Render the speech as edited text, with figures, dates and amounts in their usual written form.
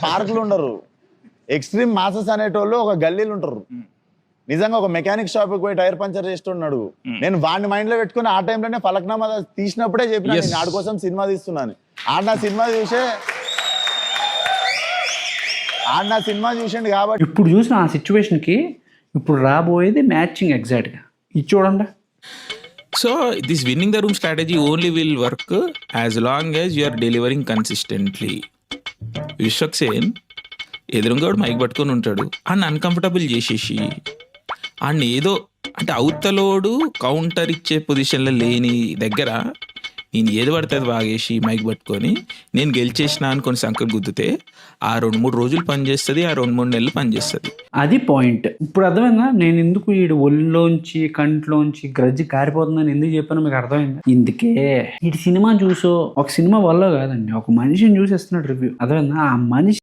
పార్కులు ఉండరు. Extreme masses అనేటోళ్ళు ఒక గల్లీలు ఉంటారు. నిజంగా ఒక మెకానిక్ షాప్ పోయి టైర్ పంచర్ చేస్తున్నాడు. నేను వాడిని మైండ్ లో పెట్టుకుని ఆ టైంలోనే ఫలక్నామా తీసినప్పుడే చెప్పిన నేను ఆడి కోసం సినిమా తీస్తున్నాను. ఆడ నా సినిమా చూసిండు కాబట్టి ఇప్పుడు చూసిన ఆ సిచ్యువేషన్కి ఇప్పుడు రాబోయేది మ్యాచింగ్ ఎగ్జాక్ట్గా. ఇది చూడండి. So this winning the room strategy only will work as long as you are delivering consistently. Vishwaksen ఎదురుగా మైక్ పట్టుకొని ఉంటాడు, అన్న అన్కంఫర్టబుల్ చేసేసి అన్న ఏదో అంటే అవతలోడు కౌంటర్ ఇచ్చే పొజిషన్లో లేని దగ్గర నేను ఏది పడుతుంది బాగేసి మైక్ పట్టుకొని నేను గెలిచేసిన అనుకొని సంకల్ గుద్దితే ఆ 2-3 రోజులు పనిచేస్తుంది, ఆ 2-3 నెలలు పనిచేస్తుంది. అది పాయింట్. ఇప్పుడు అర్థమైందా నేను ఎందుకు వీడు ఒళ్ళోంచి కంట్లోంచి గ్రజ్జి కారిపోతుందని ఎందుకు చెప్పానో మీకు అర్థమైందా? ఇందుకే ఈ సినిమా చూసో ఒక సినిమా వల్ల కాదండి, ఒక మనిషిని చూసి ఇస్తున్నాడు రివ్యూ. అర్థమైందా? ఆ మనిషి